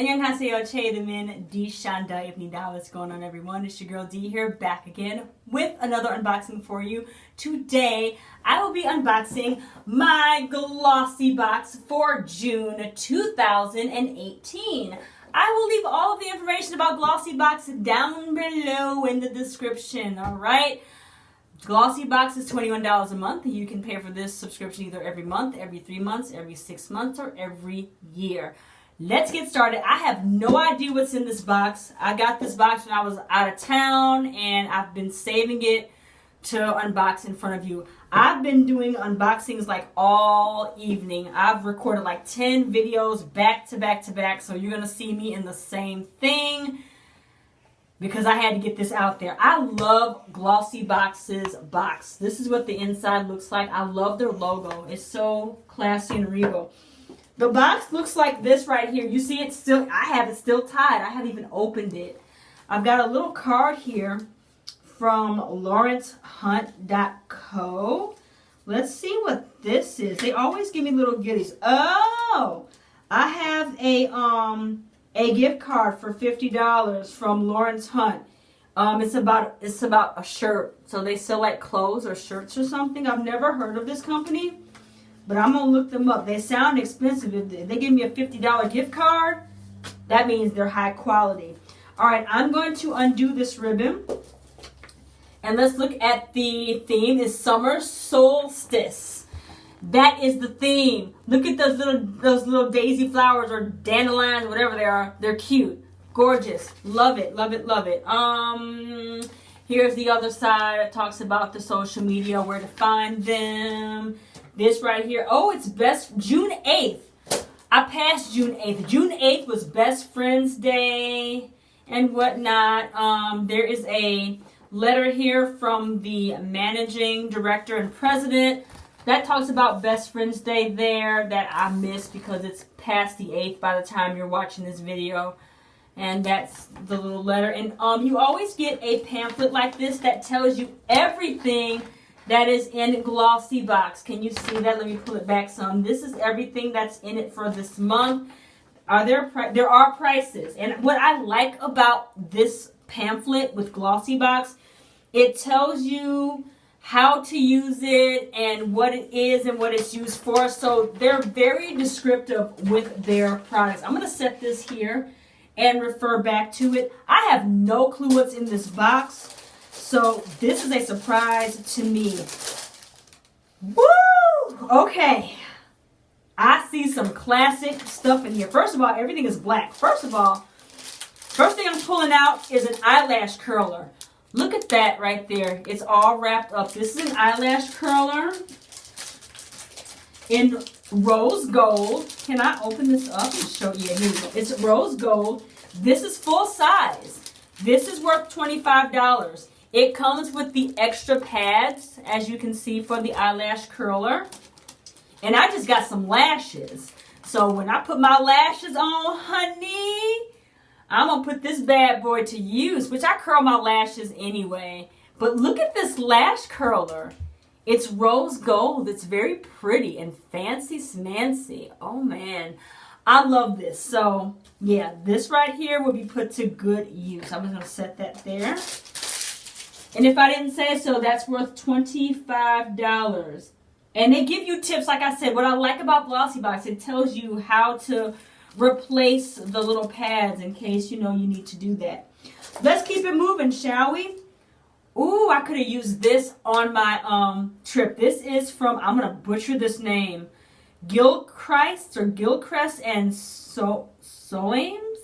안녕하세요. 최이드민 Dshanda. What's going on, everyone? It's your girl D here, back again with another unboxing for you. Today, I will be unboxing my GlossyBox for June 2018. I will leave all of the information about GlossyBox down below in the description, alright? GlossyBox is $21 a month. You can pay for this subscription either every month, every 3 months, every 6 months, or every year. Let's get started. I have no idea what's in this box. I got this box when I was out of town, and I've been saving it to unbox in front of you. I've been doing unboxings like all evening. I've recorded like 10 videos back to back to back, so you're going to see me in the same thing because I had to get this out there. I love GlossyBox's box. This is what the inside looks like. I love their logo. It's so classy and regal. The box looks like this right here. You see it still, I have it still tied. I haven't even opened it. I've got a little card here from lawrencehunt.co. Let's see what this is. They always give me little goodies. Oh, I have a gift card for $50 from Lawrence Hunt. It's about a shirt. So they sell like clothes or shirts or something. I've never heard of this company, but I'm going to look them up. They sound expensive. If they give me a $50 gift card, that means they're high quality. All right, I'm going to undo this ribbon. And let's look at the theme. Is summer solstice. That is the theme. Look at those little daisy flowers or dandelions, whatever they are. They're cute. Gorgeous. Love it, love it, love it. Here's the other side. It talks about the social media, where to find them. This right here. Oh, it's June 8th. I passed June 8th. June 8th was Best Friends Day and whatnot. There is a letter here from the managing director and president that talks about Best Friends Day there that I missed because it's past the 8th by the time you're watching this video. And that's the little letter. And you always get a pamphlet like this that tells you everything that is in GlossyBox. Can you see that? Let me pull it back some. This is everything that's in it for this month. There are prices. And what I like about this pamphlet with GlossyBox, it tells you how to use it and what it is and what it's used for. So they're very descriptive with their products. I'm going to set this here and refer back to it. I have no clue what's in this box, so this is a surprise to me. Woo! Okay. I see some classic stuff in here. First of all, everything is black. First thing I'm pulling out is an eyelash curler. Look at that right there. It's all wrapped up. This is an eyelash curler in rose gold. Can I open this up and show you? Yeah, here we go. It's rose gold. This is full size. This is worth $25. It comes with the extra pads, as you can see, for the eyelash curler. And I just got some lashes. So when I put my lashes on, honey, I'm going to put this bad boy to use, which I curl my lashes anyway. But look at this lash curler. It's rose gold. It's very pretty and fancy smancy. Oh, man. I love this. So, yeah, this right here will be put to good use. I'm just going to set that there. And if I didn't say so, that's worth $25. And they give you tips. Like I said, what I like about GlossyBox, it tells you how to replace the little pads in case you need to do that. Let's keep it moving, shall we? Ooh, I could have used this on my trip. This is from, I'm going to butcher this name, Gilchrist and Soames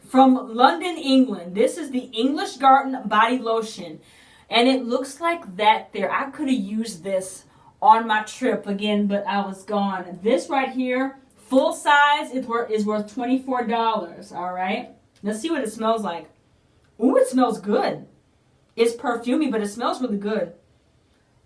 from London, England. This is the English Garden Body Lotion. And it looks like that there. I could have used this on my trip again, but I was gone. This right here, full size, is worth $24. All right. Let's see what it smells like. Ooh, it smells good. It's perfumey, but it smells really good.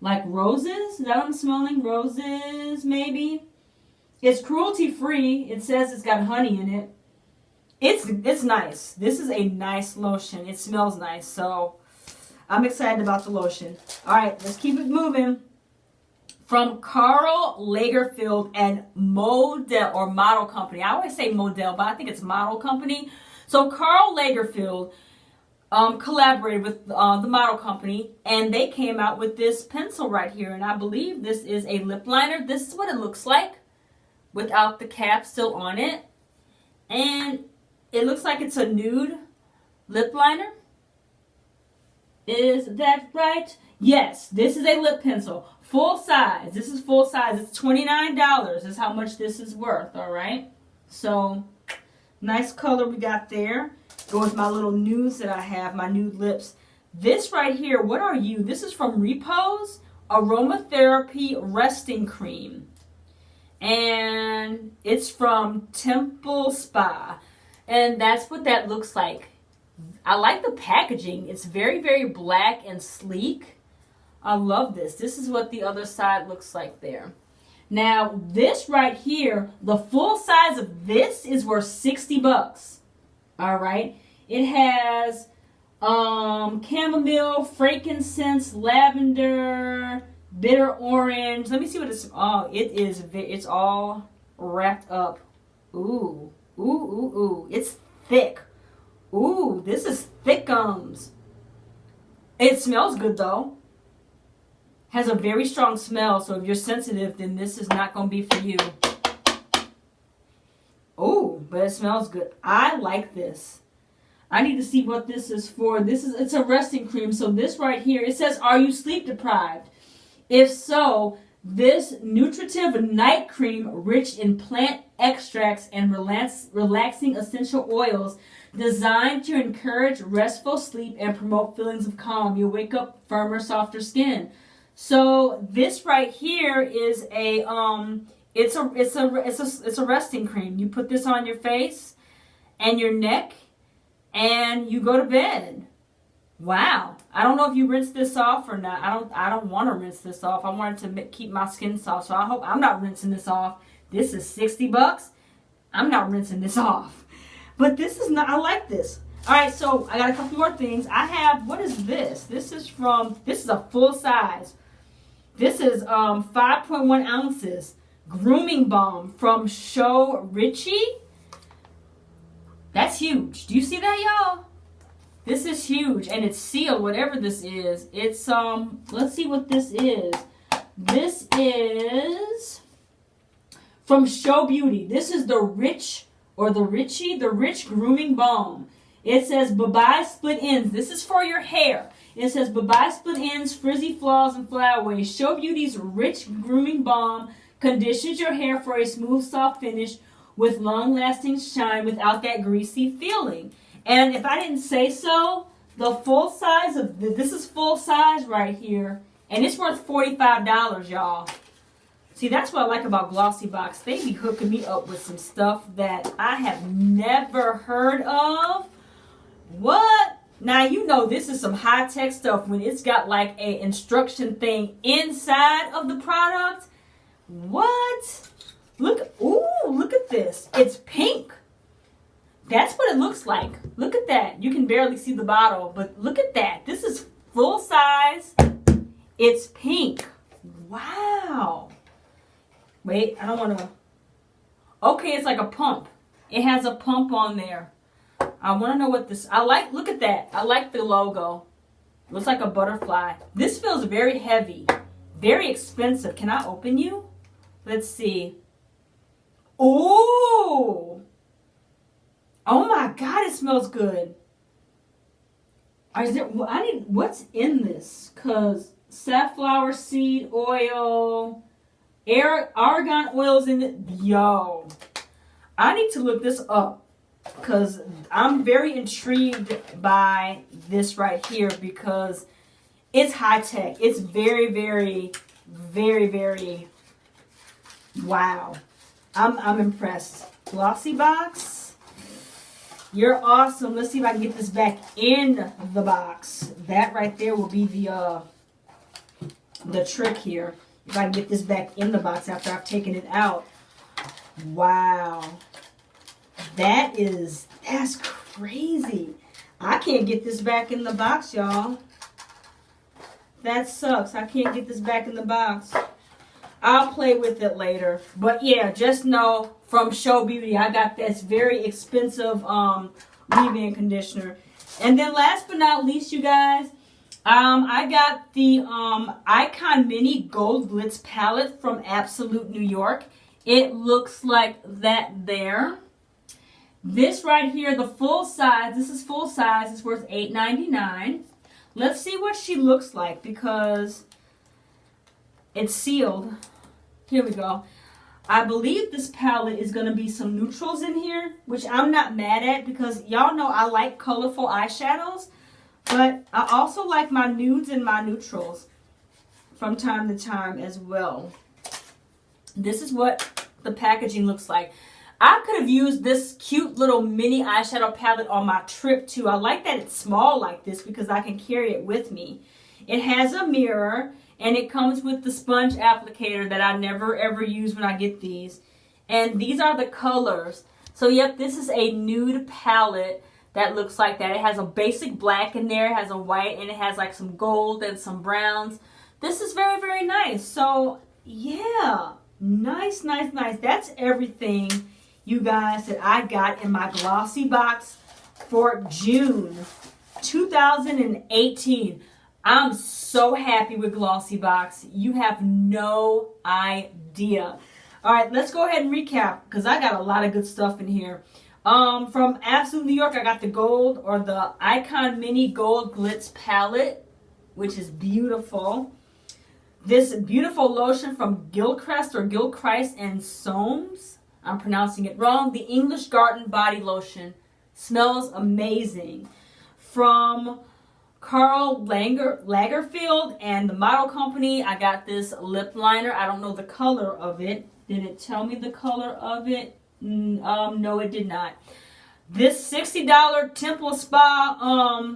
Like roses? Is that what I'm smelling? Roses, maybe? It's cruelty-free. It says it's got honey in it. It's nice. This is a nice lotion. It smells nice. So I'm excited about the lotion. All right, let's keep it moving. from Karl Lagerfeld and Model Company. I always say Model, but I think it's Model Company. So Karl Lagerfeld collaborated with the Model Company, and they came out with this pencil right here. And I believe this is a lip liner. This is what it looks like without the cap still on it. And it looks like it's a nude lip liner. Is that right? Yes, this is a lip pencil. Full size. This is full size. It's $29 is how much this is worth, all right? So, nice color we got there. Go with my little nudes that I have, my nude lips. This right here, what are you? This is from Repose Aromatherapy Resting Cream. And it's from Temple Spa. And that's what that looks like. I like the packaging. It's very, very black and sleek. I love this. This is what the other side looks like there. Now, this right here, the full size of this is worth $60. All right. It has chamomile, frankincense, lavender, bitter orange. Let me see what it's. Oh, it is. It's all wrapped up. Ooh, ooh, ooh, ooh. It's thick. Ooh, this is thickums. It smells good though. Has a very strong smell, so if you're sensitive, then this is not going to be for you. Oh, but it smells good. I like this. I need to see what this is for. It's a resting cream. So this right here, it says, are you sleep deprived? If so, this nutritive night cream rich in plant extracts and relaxing essential oils designed to encourage restful sleep and promote feelings of calm. You'll wake up firmer, softer skin. So this right here is it's a resting cream. You put this on your face and your neck and you go to bed. Wow. I don't know if you rinse this off or not. I don't want to rinse this off. I wanted to keep my skin soft. So I hope I'm not rinsing this off. This is $60. I'm not rinsing this off. But this is not, I like this. All right, so I got a couple more things. I have, what is this? This is a full size. This is 5.1 ounces grooming balm from Show Richie. That's huge. Do you see that, y'all? This is huge, and it's sealed, whatever this is. It's, let's see what this is. This is from Show Beauty. This is the Rich Grooming Balm. It says bye-bye split ends. This is for your hair. It says bye-bye split ends, frizzy flaws, and flyaways. Show Beauty's Rich Grooming Balm conditions your hair for a smooth, soft finish with long-lasting shine without that greasy feeling. And if I didn't say so, the full size of this is full size right here, and it's worth $45, y'all. See, that's what I like about GlossyBox. They be hooking me up with some stuff that I have never heard of. What? Now, you know this is some high-tech stuff when it's got like a instruction thing inside of the product. What? Look, ooh, look at this. It's pink. That's what it looks like. Look at that. You can barely see the bottle, but look at that. This is full size. It's pink. Wow. Wait, I don't want to. Okay, it's like a pump. It has a pump on there. I want to know what this. Look at that. I like the logo. Looks like a butterfly. This feels very heavy. Very expensive. Can I open you? Let's see. Oh. Oh my God, it smells good. What's in this? Cause safflower seed oil, argan oils in it. Yo, I need to look this up because I'm very intrigued by this right here because it's high tech. It's very, very, very, very. Wow, I'm impressed. GlossyBox. You're awesome. Let's see if I can get this back in the box. That right there will be the trick here. If I can get this back in the box after I've taken it out. Wow. That's crazy. I can't get this back in the box, y'all. That sucks. I can't get this back in the box. I'll play with it later. But yeah, just know from Show Beauty, I got this very expensive leave-in conditioner. And then last but not least, you guys, I got the Icon Mini Gold Glitz palette from Absolute New York. It looks like that there. This right here, the full size, this is full size, it's worth $8.99. Let's see what she looks like because it's sealed. Here we go. I believe this palette is going to be some neutrals in here, which I'm not mad at because y'all know I like colorful eyeshadows. But I also like my nudes and my neutrals from time to time as well. This is what the packaging looks like. I could have used this cute little mini eyeshadow palette on my trip too. I like that it's small like this because I can carry it with me. It has a mirror and it comes with the sponge applicator that I never ever use when I get these. And these are the colors. So yep, this is a nude palette that looks like that. It has a basic black in there, it has a white, and it has like some gold and some browns. This is very, very nice. So yeah, nice, nice, nice. That's everything, you guys, that I got in my GlossyBox for June 2018. I'm so happy with GlossyBox. You have no idea. All right, let's go ahead and recap because I got a lot of good stuff in here. From Absolute New York, I got the gold or the Icon Mini Gold Glitz palette, which is beautiful. This beautiful lotion from Gilchrist or Gilchrist and Soames. I'm pronouncing it wrong. The English Garden Body Lotion. Smells amazing. From Karl Lagerfeld and the Model Company, I got this lip liner. I don't know the color of it. Did it tell me the color of it? No, it did not. This $60 Temple Spa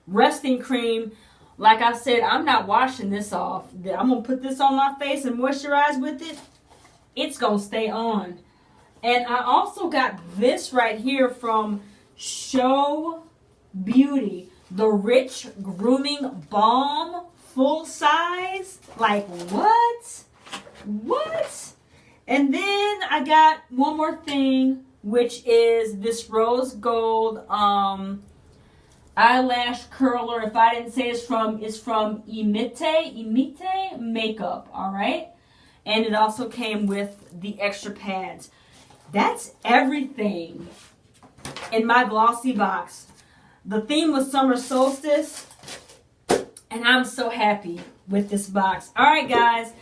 resting cream, like I said, I'm not washing this off. I'm going to put this on my face and moisturize with it. It's going to stay on. And I also got this right here from Show Beauty. The Rich Grooming Balm, full size. Like, what? What? And then I got one more thing, which is this rose gold eyelash curler. If I didn't say it's from Imite Makeup, all right? And it also came with the extra pads. That's everything in my GlossyBox. The theme was summer solstice, and I'm so happy with this box. All right, guys,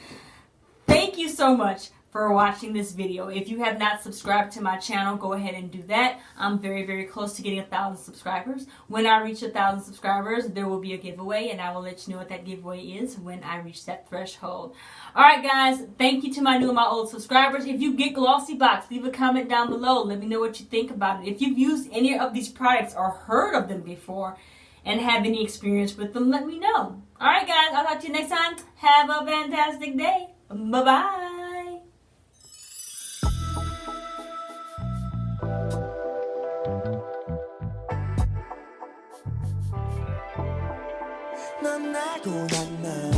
thank you so much for watching this video. If you have not subscribed to my channel, go ahead and do that. I'm very, very close to getting 1,000 subscribers. When I reach 1,000 subscribers, there will be a giveaway, and I will let you know what that giveaway is when I reach that threshold. All right, guys, thank you to my new and my old subscribers. If you get GlossyBox, leave a comment down below. Let me know what you think about it. If you've used any of these products or heard of them before and have any experience with them, let me know. All right, guys, I'll talk to you next time. Have a fantastic day. Bye-bye. 넌 나고 난 나